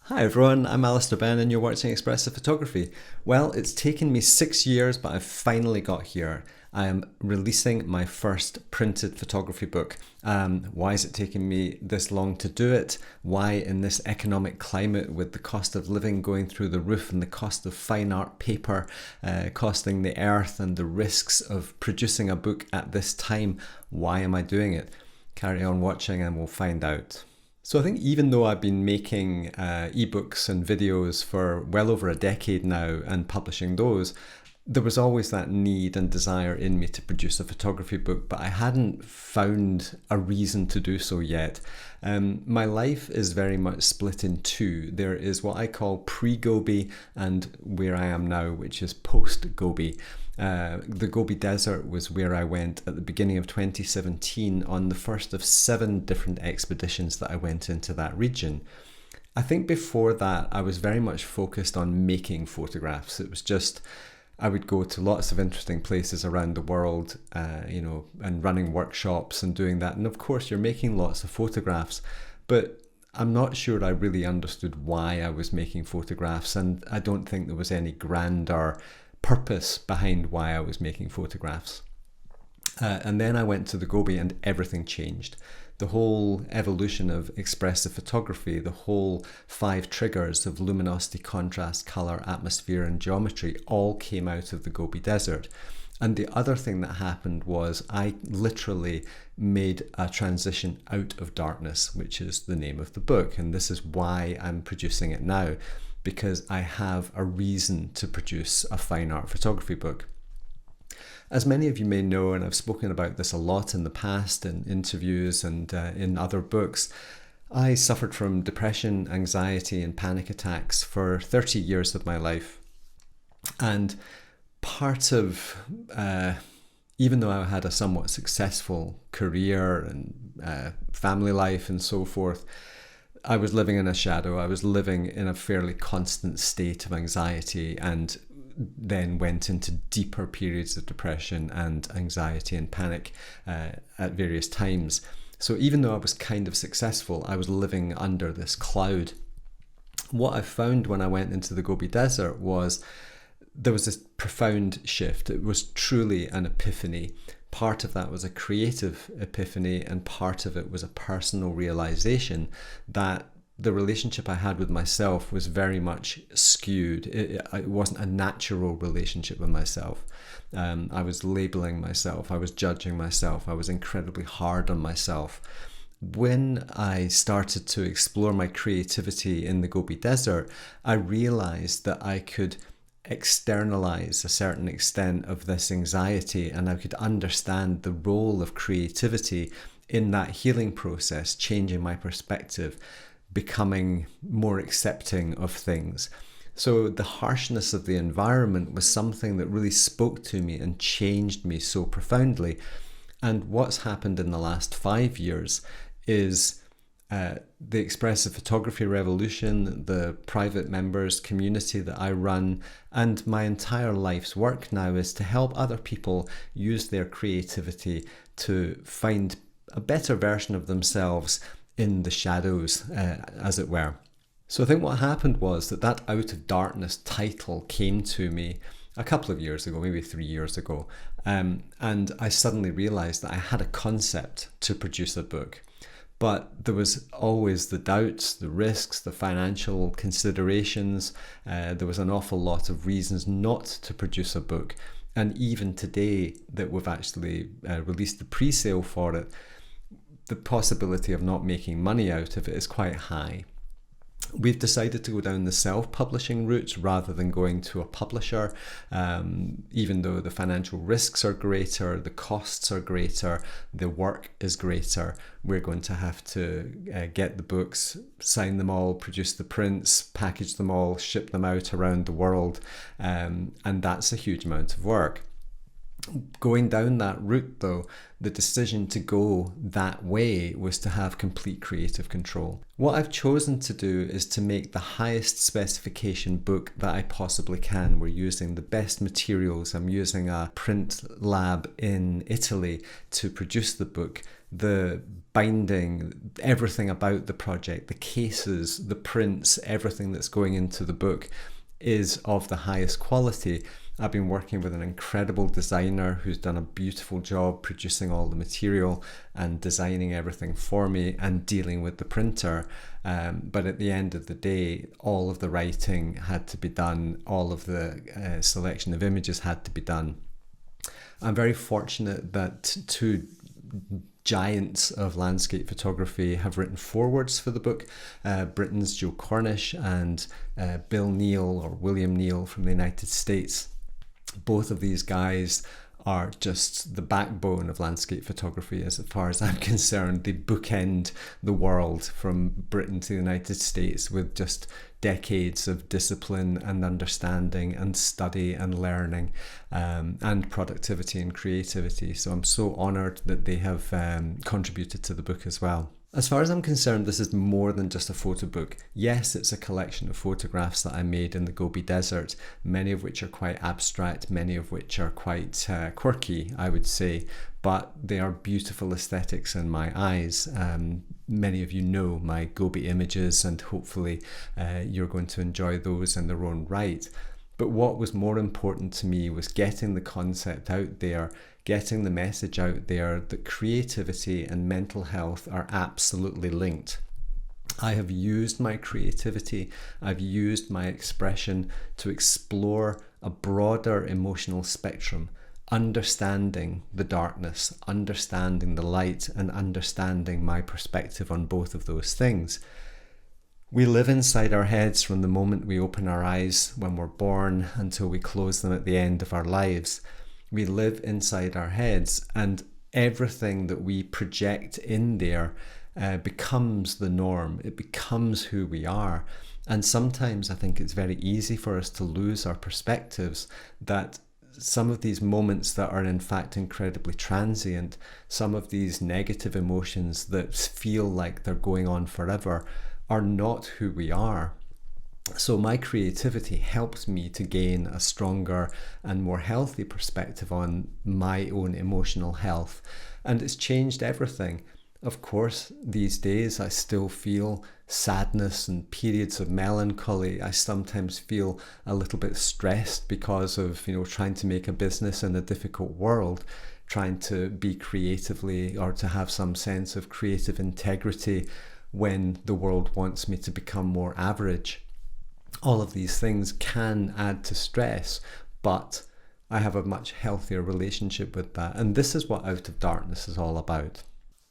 Hi everyone, I'm Alister Benn and you're watching Expressive Photography. Well, it's taken me 6 years, but I've finally got here. I am releasing my first printed photography book. Why is it taking me this long to do it? Why in this economic climate with the cost of living going through the roof and the cost of fine art paper costing the earth and the risks of producing a book at this time, why am I doing it? Carry on watching and we'll find out. So I think even though I've been making ebooks and videos for well over a decade now and publishing those, there was always that need and desire in me to produce a photography book, but I hadn't found a reason to do so yet. My life is very much split in two. There is what I call pre-Gobi and where I am now, which is post-Gobi. The Gobi Desert was where I went at the beginning of 2017 on the first of 7 different expeditions that I went into that region. I think before that I was very much focused on making photographs. It was just, I would go to lots of interesting places around the world, and running workshops and doing that. And of course you're making lots of photographs, but I'm not sure I really understood why I was making photographs, and I don't think there was any grander purpose behind why I was making photographs. And then I went to the Gobi and everything changed. The whole evolution of expressive photography, the whole 5 triggers of luminosity, contrast, color, atmosphere, and geometry all came out of the Gobi Desert. And the other thing that happened was I literally made a transition out of darkness, which is the name of the book. And this is why I'm producing it now, because I have a reason to produce a fine art photography book. As many of you may know, and I've spoken about this a lot in the past in interviews and in other books, I suffered from depression, anxiety and panic attacks for 30 years of my life. And part of, even though I had a somewhat successful career and family life and so forth, I was living in a shadow. I was living in a fairly constant state of anxiety, and then went into deeper periods of depression and anxiety and panic at various times. So even though I was kind of successful, I was living under this cloud. What I found when I went into the Gobi Desert was there was this profound shift. It was truly an epiphany. Part of that was a creative epiphany, and part of it was a personal realization that the relationship I had with myself was very much skewed. It wasn't a natural relationship with myself. I was labeling myself, I was judging myself, I was incredibly hard on myself. When I started to explore my creativity in the Gobi Desert, I realized that I could externalize a certain extent of this anxiety, and I could understand the role of creativity in that healing process, changing my perspective, becoming more accepting of things. So the harshness of the environment was something that really spoke to me and changed me so profoundly. And what's happened in the last 5 years is the expressive photography revolution, the private members community that I run, and my entire life's work now is to help other people use their creativity to find a better version of themselves in the shadows, as it were. So I think what happened was that Out of Darkness title came to me a couple of years ago, maybe 3 years ago, and I suddenly realized that I had a concept to produce a book. But there was always the doubts, the risks, the financial considerations. There was an awful lot of reasons not to produce a book. And even today that we've actually released the pre-sale for it, the possibility of not making money out of it is quite high. We've decided to go down the self-publishing route rather than going to a publisher, even though the financial risks are greater, the costs are greater, the work is greater. We're going to have to get the books, sign them all, produce the prints, package them all, ship them out around the world, and that's a huge amount of work. Going down that route though, the decision to go that way was to have complete creative control. What I've chosen to do is to make the highest specification book that I possibly can. We're using the best materials. I'm using a print lab in Italy to produce the book. the binding, everything about the project, the cases, the prints, everything that's going into the book is of the highest quality. I've been working with an incredible designer who's done a beautiful job producing all the material and designing everything for me and dealing with the printer. But at the end of the day, all of the writing had to be done, all of the selection of images had to be done. I'm very fortunate that two giants of landscape photography have written forewords for the book. Britain's Joe Cornish and Bill Neal, or William Neal, from the United States. Both of these guys are just the backbone of landscape photography as far as I'm concerned. They bookend the world from Britain to the United States with just decades of discipline and understanding and study and learning, and productivity and creativity. So I'm so honoured that they have contributed to the book as well. As far as I'm concerned, this is more than just a photo book. Yes, it's a collection of photographs that I made in the Gobi Desert, many of which are quite abstract, many of which are quite quirky, I would say, but they are beautiful aesthetics in my eyes. Many of you know my Gobi images, and hopefully you're going to enjoy those in their own right. But what was more important to me was getting the concept out there, getting the message out there that creativity and mental health are absolutely linked. I have used my creativity, I've used my expression to explore a broader emotional spectrum, understanding the darkness, understanding the light, and understanding my perspective on both of those things. We live inside our heads from the moment we open our eyes when we're born until we close them at the end of our lives. We live inside our heads, and everything that we project in there becomes the norm. It becomes who we are. And sometimes I think it's very easy for us to lose our perspectives, that some of these moments that are in fact incredibly transient, some of these negative emotions that feel like they're going on forever, are not who we are. So my creativity helped me to gain a stronger and more healthy perspective on my own emotional health, and it's changed everything. Of course, these days I still feel sadness and periods of melancholy. I sometimes feel a little bit stressed because of, trying to make a business in a difficult world, trying to be creatively or to have some sense of creative integrity when the world wants me to become more average. All of these things can add to stress, but I have a much healthier relationship with that. And this is what Out of Darkness is all about.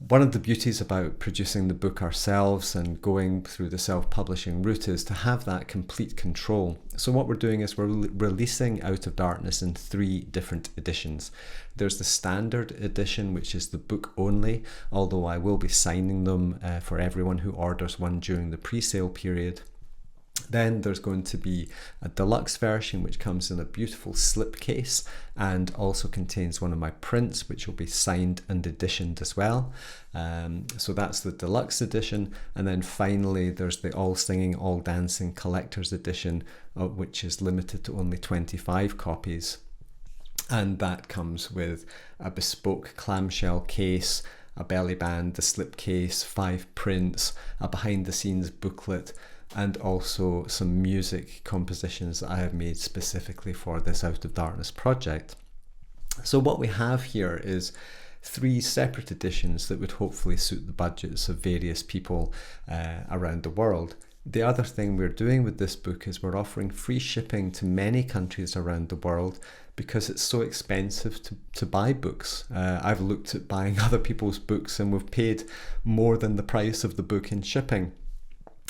One of the beauties about producing the book ourselves and going through the self-publishing route is to have that complete control. So what we're doing is we're releasing Out of Darkness in 3 different editions. There's the standard edition, which is the book only, although I will be signing them for everyone who orders one during the pre-sale period. Then there's going to be a deluxe version which comes in a beautiful slipcase and also contains one of my prints, which will be signed and editioned as well. So that's the deluxe edition. And then finally there's the All Singing, All Dancing Collector's Edition, which is limited to only 25 copies. And that comes with a bespoke clamshell case, a belly band, a slipcase, 5 prints, a behind the scenes booklet, and also some music compositions that I have made specifically for this Out of Darkness project. So what we have here is 3 separate editions that would hopefully suit the budgets of various people around the world. The other thing we're doing with this book is we're offering free shipping to many countries around the world because it's so expensive to buy books. I've looked at buying other people's books and we've paid more than the price of the book in shipping.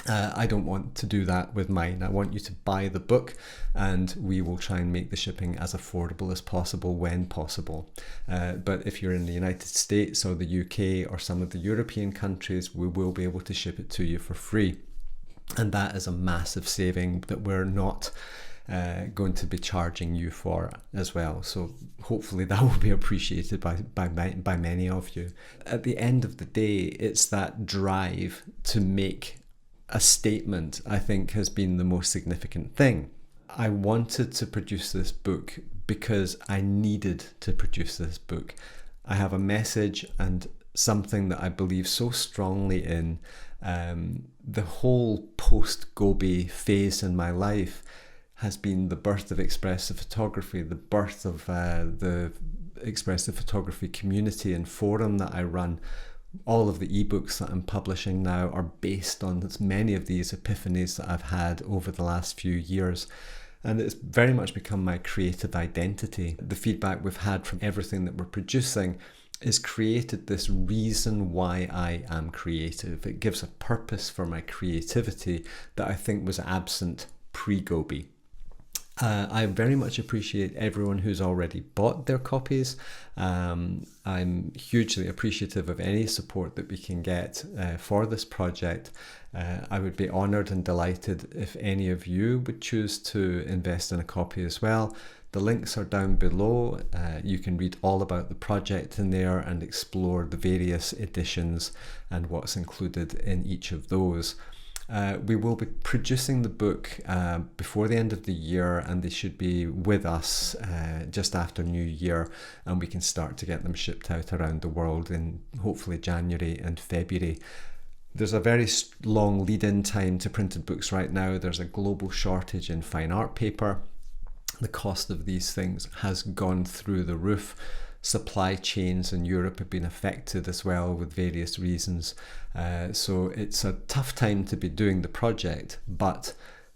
I don't want to do that with mine. I want you to buy the book, and we will try and make the shipping as affordable as possible when possible. But if you're in the United States or the UK or some of the European countries, we will be able to ship it to you for free. And that is a massive saving that we're not going to be charging you for as well. So hopefully that will be appreciated by many of you. At the end of the day, it's that drive to make a statement, I think, has been the most significant thing. I wanted to produce this book because I needed to produce this book. I have a message and something that I believe so strongly in. The whole post-Gobi phase in my life has been the birth of expressive photography, the birth of the expressive photography community and forum that I run. All of the ebooks that I'm publishing now are based on many of these epiphanies that I've had over the last few years. And it's very much become my creative identity. The feedback we've had from everything that we're producing has created this reason why I am creative. It gives a purpose for my creativity that I think was absent pre-Gobi. I very much appreciate everyone who's already bought their copies. I'm hugely appreciative of any support that we can get for this project. I would be honoured and delighted if any of you would choose to invest in a copy as well. The links are down below. You can read all about the project in there and explore the various editions and what's included in each of those. We will be producing the book before the end of the year, and they should be with us just after New Year, and we can start to get them shipped out around the world in hopefully January and February. There's a very long lead-in time to printed books right now. There's a global shortage in fine art paper. The cost of these things has gone through the roof. Supply chains in Europe have been affected as well with various reasons. So it's a tough time to be doing the project, but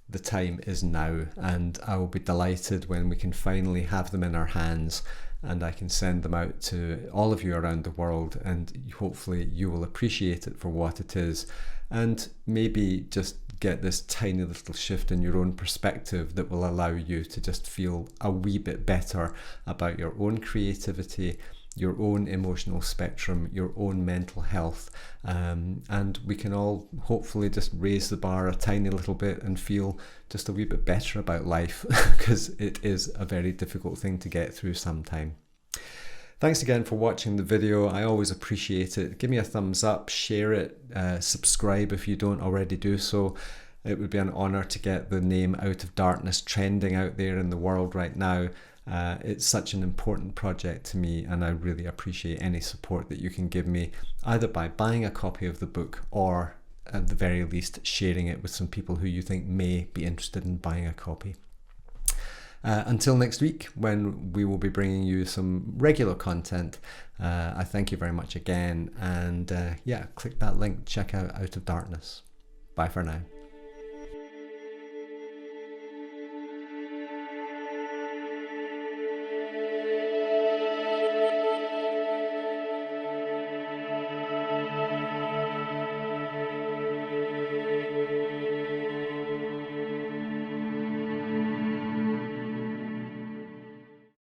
the time is now, and I will be delighted when we can finally have them in our hands and I can send them out to all of you around the world, and hopefully you will appreciate it for what it is, and maybe just get this tiny little shift in your own perspective that will allow you to just feel a wee bit better about your own creativity, your own emotional spectrum, your own mental health, and we can all hopefully just raise the bar a tiny little bit and feel just a wee bit better about life, because it is a very difficult thing to get through sometime. Thanks again for watching the video. I always appreciate it. Give me a thumbs up, share it, subscribe if you don't already do so. It would be an honour to get the name Out of Darkness trending out there in the world right now. It's such an important project to me, and I really appreciate any support that you can give me, either by buying a copy of the book or at the very least sharing it with some people who you think may be interested in buying a copy. Until next week, when we will be bringing you some regular content, I thank you very much again, and yeah, click that link, check out Out of Darkness. Bye for now.